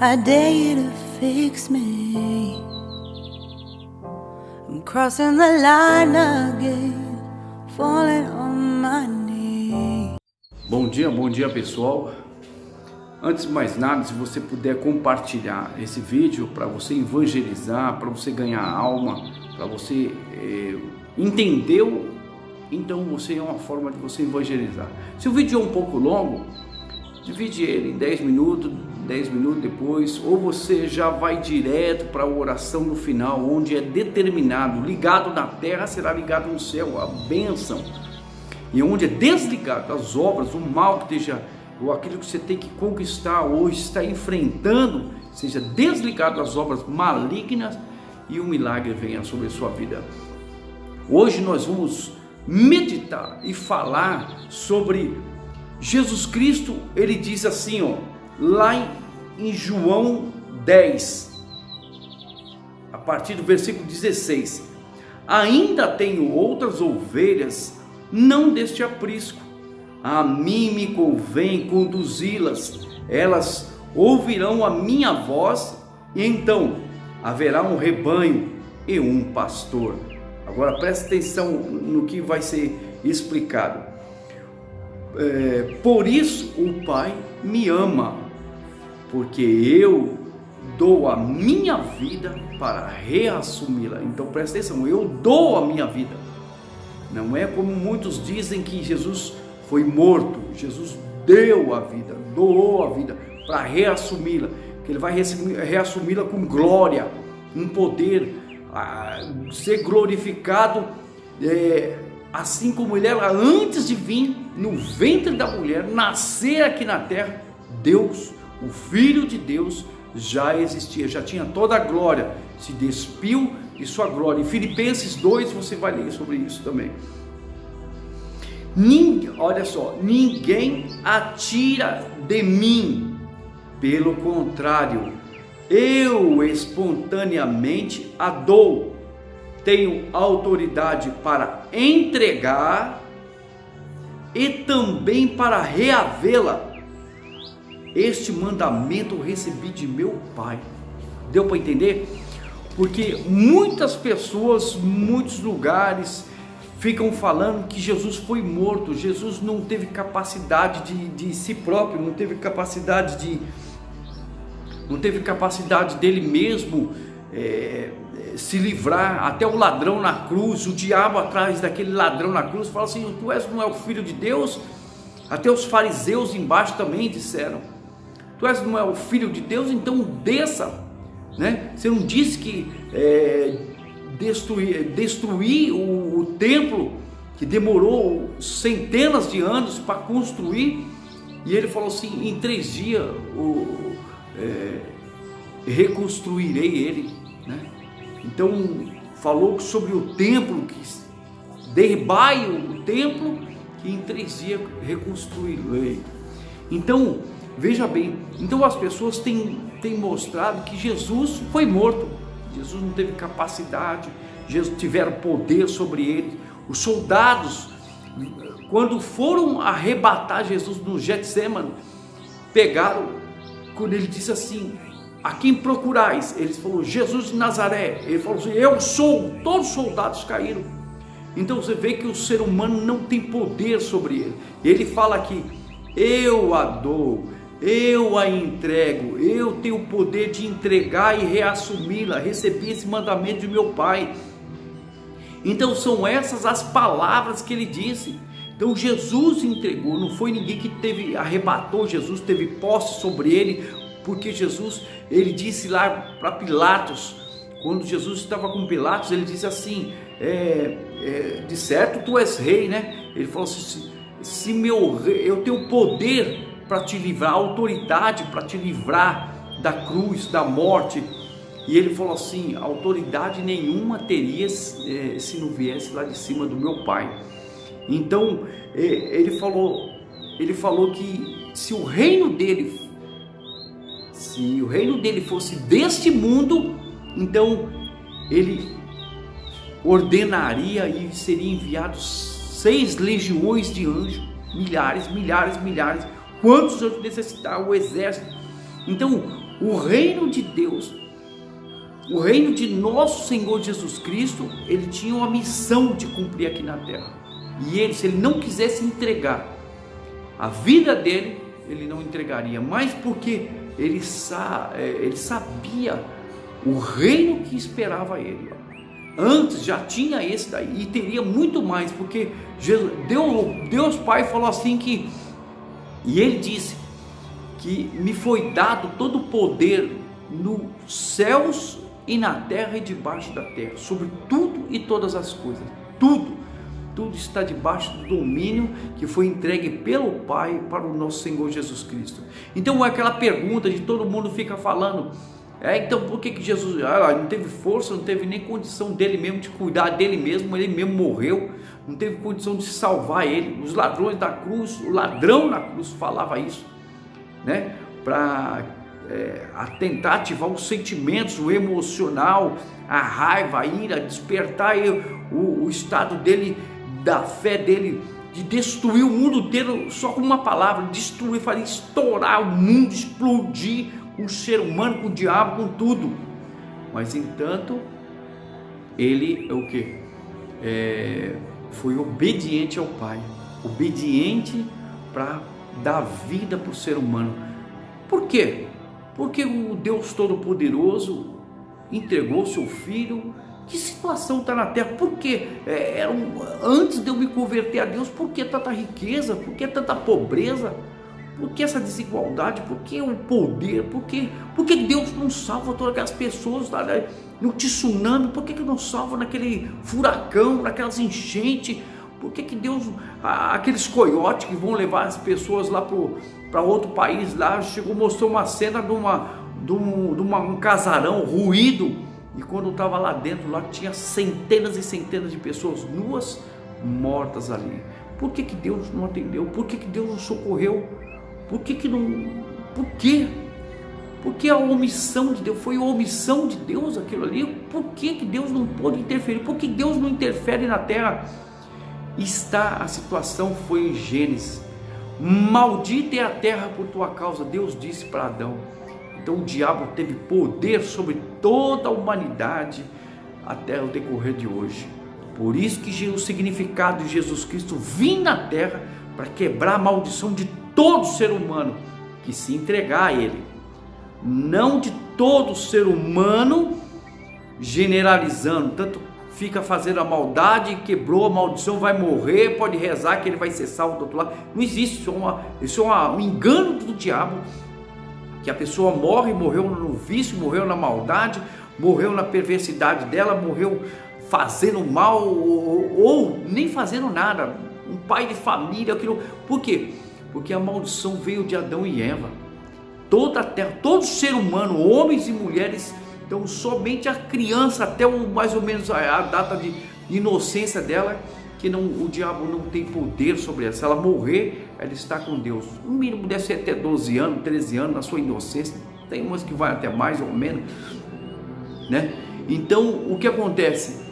I dare you to fix me. I'm crossing the line again, falling on my knees. Bom dia pessoal. Antes de mais nada, se você puder compartilhar esse vídeo para você evangelizar, para você ganhar alma, para você entender, então você é uma forma de você evangelizar. Se o vídeo é um pouco longo, divide ele em 10 minutos depois, ou você já vai direto para a oração no final, onde é determinado, ligado na terra será ligado no céu, a bênção, e onde é desligado as obras, o mal que esteja, ou aquilo que você tem que conquistar hoje, está enfrentando, seja desligado das obras malignas e o milagre venha sobre a sua vida. Hoje nós vamos meditar e falar sobre Jesus Cristo. Ele diz assim, lá em João 10, a partir do versículo 16: ainda tenho outras ovelhas, não deste aprisco. A mim me convém conduzi-las, elas ouvirão a minha voz, e então haverá um rebanho e um pastor. Agora preste atenção no que vai ser explicado. Por isso o Pai me ama, porque eu dou a minha vida para reassumi-la. Então preste atenção, eu dou a minha vida. Não é como muitos dizem que Jesus foi morto. Jesus deu a vida, doou a vida para reassumi-la, que ele vai reassumi-la com glória, em poder, ser glorificado, assim como ele era antes de vir no ventre da mulher, nascer aqui na terra. Deus, o Filho de Deus, já existia, já tinha toda a glória, se despiu de sua glória. Em Filipenses 2 você vai ler sobre isso também. Olha só, ninguém atira de mim, pelo contrário, eu espontaneamente a dou. Tenho autoridade para entregar e também para reavê-la. Este mandamento eu recebi de meu Pai. Deu para entender? Porque muitas pessoas, muitos lugares ficam falando que Jesus foi morto. Jesus não teve capacidade de si próprio, não teve capacidade dele mesmo se livrar. Até o ladrão na cruz, o diabo atrás daquele ladrão na cruz fala assim: tu não é o Filho de Deus? Até os fariseus embaixo também disseram: tu não é o Filho de Deus, então desça, né? Você não disse que destruir o templo, que demorou centenas de anos para construir? E ele falou assim: em 3 dias reconstruirei ele, né? Então falou sobre o templo, que derribai o templo, que em 3 dias reconstruirei. Então veja bem, então as pessoas têm mostrado que Jesus foi morto. Jesus não teve capacidade, Jesus tiveram poder sobre ele. Os soldados, quando foram arrebatar Jesus no Getsêmani, pegaram, quando ele disse assim: a quem procurais? Eles falaram: Jesus de Nazaré. Ele falou assim: eu sou. Todos os soldados caíram. Então você vê que o ser humano não tem poder sobre ele. Ele fala aqui: eu a dou, eu a entrego, eu tenho o poder de entregar e reassumi-la. Recebi esse mandamento de meu Pai. Então são essas as palavras que ele disse. Então Jesus entregou, não foi ninguém que arrebatou Jesus, teve posse sobre ele, porque Jesus, ele disse lá para Pilatos, quando Jesus estava com Pilatos, ele disse assim: de certo tu és rei, né? Ele falou assim: eu tenho poder para te livrar, autoridade para te livrar da cruz, da morte. E ele falou assim: autoridade nenhuma teria se não viesse lá de cima do meu Pai. Então ele falou que se o reino dele fosse deste mundo, então ele ordenaria e seria enviados 6 legiões de anjos, milhares, quantos anjos necessitar o exército. Então, o reino de Deus, o reino de nosso Senhor Jesus Cristo, ele tinha uma missão de cumprir aqui na terra. E ele, se ele não quisesse entregar a vida dele, ele não entregaria, mas porque ele sabia o reino que esperava ele. Antes já tinha esse daí e teria muito mais, porque Deus Pai falou assim e ele disse que me foi dado todo o poder nos céus e na terra e debaixo da terra, sobre tudo e todas as coisas, tudo está debaixo do domínio que foi entregue pelo Pai para o nosso Senhor Jesus Cristo. Então é aquela pergunta de todo mundo fica falando, então por que Jesus não teve força, não teve nem condição dele mesmo de cuidar dele mesmo, ele mesmo morreu, não teve condição de salvar ele. Os ladrões da cruz, o ladrão na cruz falava isso, né? Para tentar ativar os sentimentos, o emocional, a raiva, a ira, despertar o estado dele, da fé dele, de destruir o mundo inteiro só com uma palavra, destruir, fazer estourar o mundo, explodir com o ser humano, com o diabo, com tudo. Mas entanto, ele é o que? Foi obediente ao Pai, obediente para dar vida para o ser humano. Por quê? Porque o Deus Todo-Poderoso entregou seu Filho. Que situação está na terra? Por que antes de eu me converter a Deus, por que tanta riqueza? Por que tanta pobreza? Por que essa desigualdade? Por que o poder? Por que Deus não salva todas aquelas pessoas no tsunami? Por que não salva naquele furacão, naquelas enchentes? Por que Deus, aqueles coiotes que vão levar as pessoas lá para outro país, lá mostrou uma cena de um casarão ruído, e quando estava lá dentro, lá tinha centenas e centenas de pessoas nuas, mortas ali. Por que Deus não atendeu? Por que Deus não socorreu? Por quê? Porque a omissão de Deus, foi a omissão de Deus aquilo ali. Por que Deus não pôde interferir? Por que Deus não interfere na terra? A situação foi em Gênesis. Maldita é a terra por tua causa, Deus disse para Adão. Então o diabo teve poder sobre toda a humanidade até o decorrer de hoje. Por isso que o significado de Jesus Cristo vir na terra para quebrar a maldição de todo ser humano que se entregar a Ele. Não de todo ser humano generalizando, tanto fica fazendo a maldade, quebrou a maldição, vai morrer, pode rezar que ele vai ser salvo do outro lado. Não existe, isso é um engano do diabo. Que a pessoa morreu no vício, morreu na maldade, morreu na perversidade dela, morreu fazendo mal ou nem fazendo nada, um pai de família, aquilo. Por quê? Porque a maldição veio de Adão e Eva. Toda a terra, todo ser humano, homens e mulheres, então somente a criança, até mais ou menos a data de inocência dela, que o diabo não tem poder sobre ela. Se ela morrer, ela está com Deus. No mínimo deve ser até 12 anos, 13 anos na sua inocência. Tem umas que vai até mais ou menos, né? Então, o que acontece?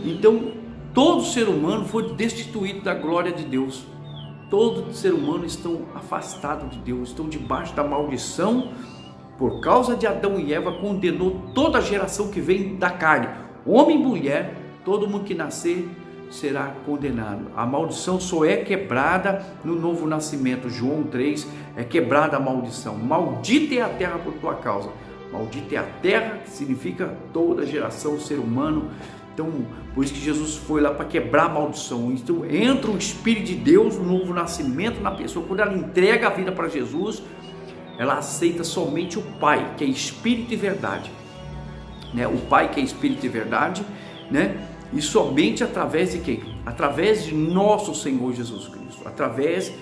Então, todo ser humano foi destituído da glória de Deus. Todo ser humano estão afastados de Deus, estão debaixo da maldição. Por causa de Adão e Eva, condenou toda a geração que vem da carne. Homem e mulher, todo mundo que nascer será condenado. A maldição só é quebrada no novo nascimento. João 3, é quebrada a maldição. Maldita é a terra por tua causa. Maldita é a terra, que significa toda a geração, ser humano. Então, por isso que Jesus foi lá para quebrar a maldição. Então, entra o Espírito de Deus, o novo nascimento na pessoa. Quando ela entrega a vida para Jesus, ela aceita somente o Pai, que é Espírito e verdade, né? O Pai que é Espírito e verdade, né? E somente através de quem? Através de nosso Senhor Jesus Cristo, através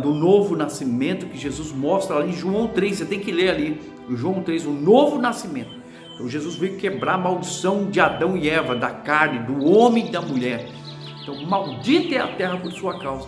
do novo nascimento que Jesus mostra ali em João 3, você tem que ler ali, em João 3, o novo nascimento. Então Jesus veio quebrar a maldição de Adão e Eva, da carne, do homem e da mulher. Então maldita é a terra por sua causa.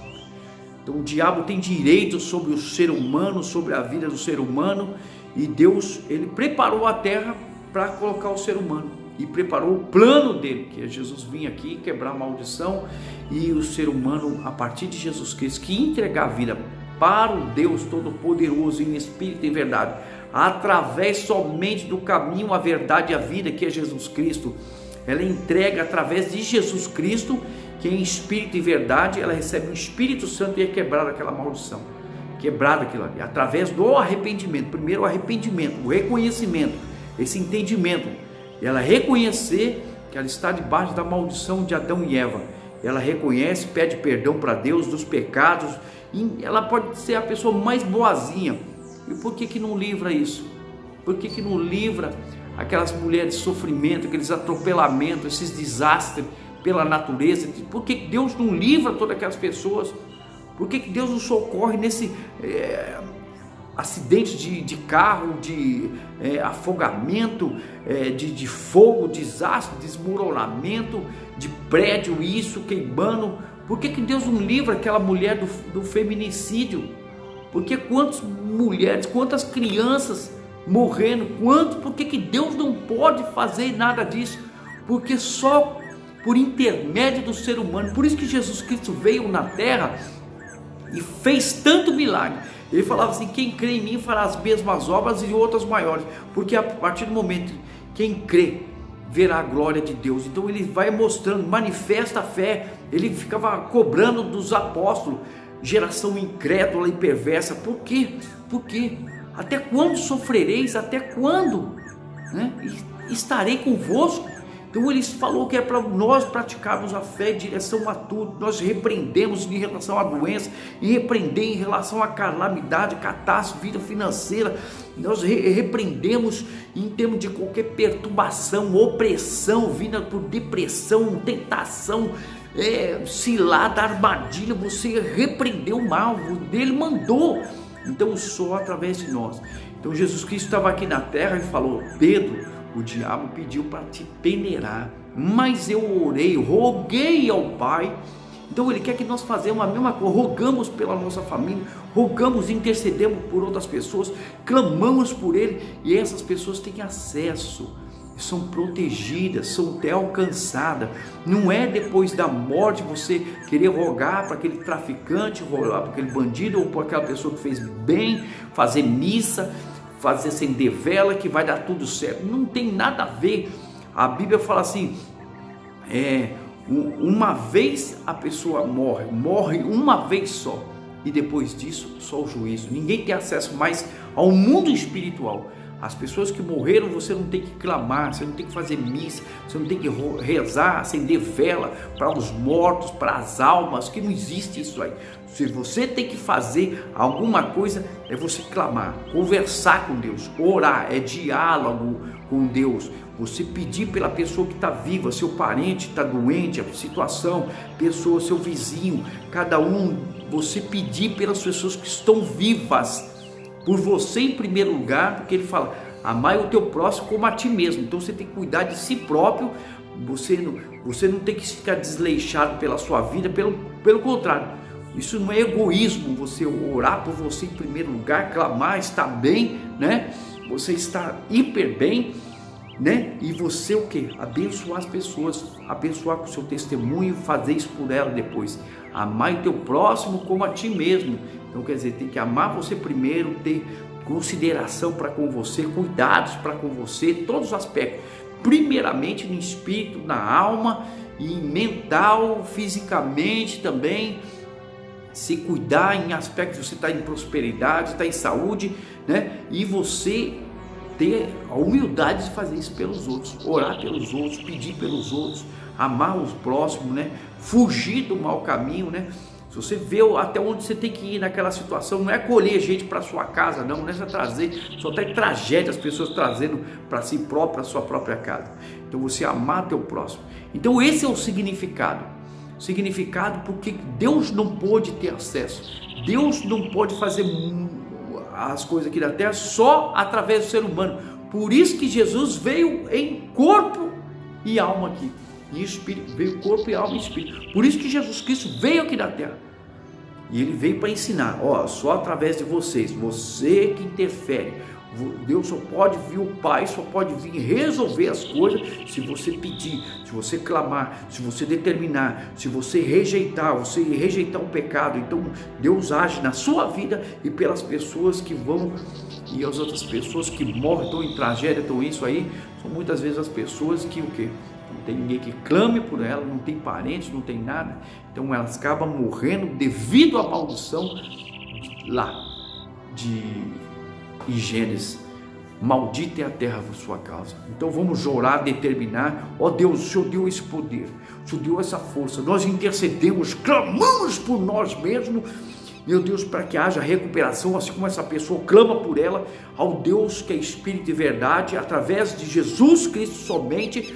Então o diabo tem direito sobre o ser humano, sobre a vida do ser humano, e Deus, ele preparou a terra para colocar o ser humano, e preparou o plano dele, que é Jesus vir aqui quebrar a maldição, e o ser humano, a partir de Jesus Cristo, que entregar a vida para o Deus Todo-Poderoso em espírito e em verdade, através somente do caminho, a verdade e a vida, que é Jesus Cristo. Ela entrega através de Jesus Cristo, que em espírito e verdade, ela recebe o Espírito Santo e é quebrada aquela maldição, quebrada aquilo ali, através do arrependimento. Primeiro o arrependimento, o reconhecimento, esse entendimento, ela reconhecer que ela está debaixo da maldição de Adão e Eva. Ela reconhece, pede perdão para Deus dos pecados, e ela pode ser a pessoa mais boazinha. E por que não livra isso? Por que não livra aquelas mulheres de sofrimento, aqueles atropelamentos, esses desastres pela natureza? Por que Deus não livra todas aquelas pessoas? Por que Deus nos socorre nesse acidente de carro, de afogamento, de fogo, desastre, desmoronamento, de prédio, isso queimando? Por que Deus não livra aquela mulher do feminicídio? Porque quantas mulheres, quantas crianças morrendo, por que Deus não pode fazer nada disso? Porque só por intermédio do ser humano. Por isso que Jesus Cristo veio na terra e fez tanto milagre. Ele falava assim: quem crê em mim fará as mesmas obras e outras maiores, porque a partir do momento quem crê verá a glória de Deus. Então ele vai mostrando, manifesta a fé. Ele ficava cobrando dos apóstolos: geração incrédula e perversa. Por quê? Porque até quando sofrereis? Até quando, né? Estarei convosco. Então ele falou que é para nós praticarmos a fé em direção a tudo. Nós repreendemos em relação à doença, e repreender em relação à calamidade, catástrofe, vida financeira. Nós repreendemos em termos de qualquer perturbação, opressão, vinda por depressão, tentação, cilada, armadilha. Você repreendeu o mal, ele mandou. Então só através de nós. Então Jesus Cristo estava aqui na terra e falou: Pedro, o diabo pediu para te peneirar, mas eu orei, roguei ao Pai. Então ele quer que nós façamos a mesma coisa, rogamos pela nossa família, rogamos, intercedemos por outras pessoas, clamamos por ele, e essas pessoas têm acesso, são protegidas, são até alcançadas. Não é depois da morte você querer rogar para aquele traficante, rogar para aquele bandido, ou para aquela pessoa que fez bem, fazer missa, fazer acender vela, que vai dar tudo certo. Não tem nada a ver. A Bíblia fala assim: uma vez a pessoa morre uma vez só, e depois disso só o juízo. Ninguém tem acesso mais ao mundo espiritual. As pessoas que morreram, você não tem que clamar, você não tem que fazer missa, você não tem que rezar, acender vela para os mortos, para as almas, que não existe isso aí. Se você tem que fazer alguma coisa, é você clamar, conversar com Deus, orar, é diálogo com Deus. Você pedir pela pessoa que está viva, seu parente está doente, a situação, pessoa, seu vizinho, cada um, você pedir pelas pessoas que estão vivas, por você em primeiro lugar, porque ele fala: amai o teu próximo como a ti mesmo. Então você tem que cuidar de si próprio. Você não tem que ficar desleixado pela sua vida, pelo contrário, isso não é egoísmo. Você orar por você em primeiro lugar, clamar, estar bem, né? Você está hiper bem, né? E você o que? Abençoar as pessoas, abençoar com o seu testemunho, fazer isso por ela depois. Amar o teu próximo como a ti mesmo. Então quer dizer, tem que amar você primeiro, ter consideração para com você, cuidados para com você, todos os aspectos. Primeiramente no espírito, na alma, e mental, fisicamente também. Se cuidar em aspectos, você está em prosperidade, está em saúde, né? E você ter a humildade de fazer isso pelos outros, orar pelos outros, pedir pelos outros, amar os próximos, né? Fugir do mau caminho, né? Se você vê até onde você tem que ir naquela situação, não é colher gente para sua casa, não é só trazer, só tem tragédia as pessoas trazendo para si própria, a sua própria casa. Então você amar teu próximo. Então esse é o significado. Significado porque Deus não pôde ter acesso. Deus não pode fazer as coisas aqui da terra só através do ser humano. Por isso que Jesus veio em corpo e alma aqui. E espírito, veio corpo e alma e espírito. Por isso que Jesus Cristo veio aqui na terra. E ele veio para ensinar, só através de vocês, você que interfere, Deus só pode vir, o Pai só pode vir resolver as coisas se você pedir, se você clamar, se você determinar, se você rejeitar o pecado. Então Deus age na sua vida e pelas pessoas que vão, e as outras pessoas que morrem, estão em tragédia, estão isso aí, são muitas vezes as pessoas que o quê? Não tem ninguém que clame por ela, não tem parentes, não tem nada, então elas acabam morrendo devido à maldição lá de Gênesis. Maldita é a terra por sua causa. Então vamos orar, determinar. Ó Deus, o Senhor deu esse poder, o Senhor deu essa força, nós intercedemos, clamamos por nós mesmos, meu Deus, para que haja recuperação, assim como essa pessoa clama por ela, ao Deus que é Espírito e verdade, através de Jesus Cristo somente.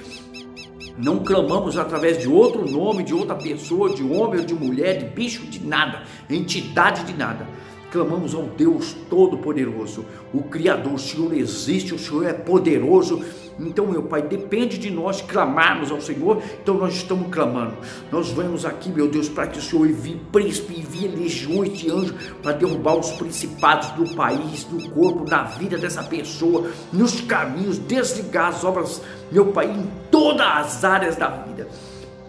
Não clamamos através de outro nome, de outra pessoa, de homem ou de mulher, de bicho, de nada, entidade de nada. Clamamos ao Deus Todo-Poderoso, o Criador. O Senhor existe, o Senhor é poderoso. Então, meu Pai, depende de nós clamarmos ao Senhor. Então nós estamos clamando. Nós vamos aqui, meu Deus, para que o Senhor envie príncipe, envie legiões de anjos para derrubar os principados do país, do corpo, da vida dessa pessoa, nos caminhos, desligar as obras, meu Pai, em todas as áreas da vida.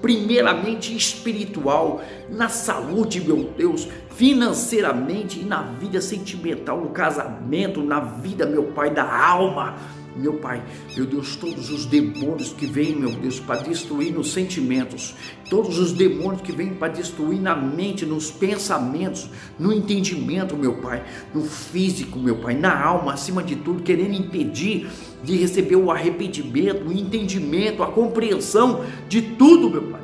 Primeiramente espiritual, na saúde, meu Deus, financeiramente e na vida sentimental, no casamento, na vida, meu Pai, da alma. Meu Pai, meu Deus, todos os demônios que vêm, meu Deus, para destruir nos sentimentos, todos os demônios que vêm para destruir na mente, nos pensamentos, no entendimento, meu Pai, no físico, meu Pai, na alma, acima de tudo, querendo impedir de receber o arrependimento, o entendimento, a compreensão de tudo, meu Pai.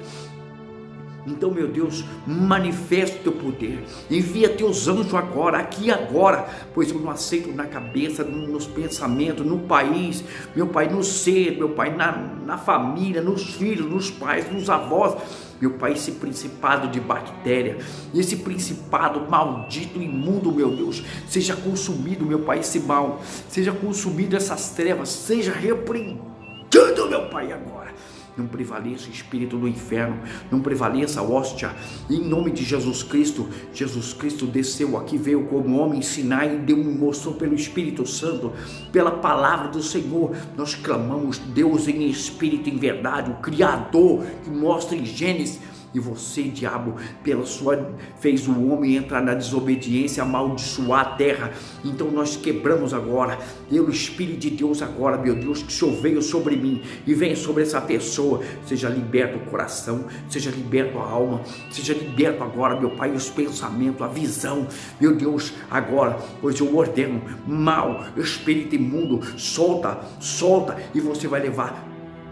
Então, meu Deus, manifesta o teu poder, envia teus anjos agora, aqui e agora, pois eu não aceito na cabeça, nos pensamentos, no país, meu Pai, no ser, meu Pai, na família, nos filhos, nos pais, nos avós, meu Pai, esse principado de bactéria, esse principado maldito, imundo, meu Deus, seja consumido, meu Pai, esse mal, seja consumido essas trevas, seja repreendido, meu Pai, agora. Não prevaleça o espírito do inferno, não prevaleça a hóstia, em nome de Jesus Cristo. Jesus Cristo desceu aqui, veio como homem ensinar e mostrou pelo Espírito Santo, pela palavra do Senhor. Nós clamamos Deus em espírito e em verdade, o Criador que mostra em Gênesis. E você, diabo, fez o homem entrar na desobediência, amaldiçoar a terra. Então nós quebramos agora, pelo Espírito de Deus agora, meu Deus, que o Senhor veio sobre mim e venha sobre essa pessoa. Seja liberto o coração, seja liberto a alma, seja liberto agora, meu Pai, os pensamentos, a visão, meu Deus, agora, pois eu ordeno, mal, espírito imundo, solta, e você vai levar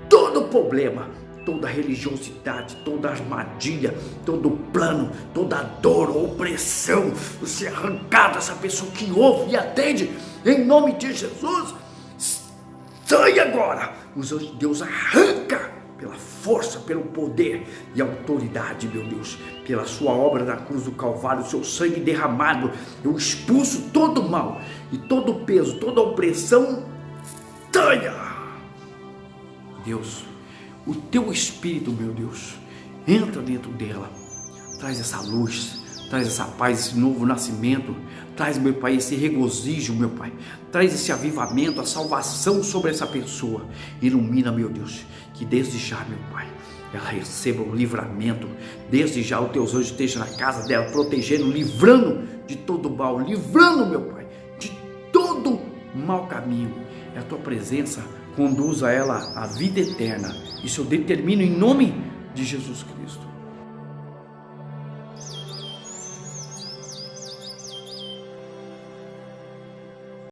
todo o problema, toda religiosidade, toda armadilha, todo plano, toda dor, opressão, você arrancado dessa pessoa que ouve e atende, em nome de Jesus, sai agora. Os anjos de Deus arranca pela força, pelo poder e autoridade, meu Deus, pela sua obra na cruz do Calvário, o seu sangue derramado, eu expulso todo o mal e todo o peso, toda a opressão, saia, Deus. O teu Espírito, meu Deus, entra dentro dela, traz essa luz, traz essa paz, esse novo nascimento, traz, meu Pai, esse regozijo, meu Pai, traz esse avivamento, a salvação sobre essa pessoa, ilumina, meu Deus, que desde já, meu Pai, ela receba o livramento, desde já os teus anjos estejam na casa dela, protegendo, livrando de todo mal, livrando, meu Pai, de todo mau caminho, é a tua presença, conduza ela à vida eterna. Isso eu determino em nome de Jesus Cristo.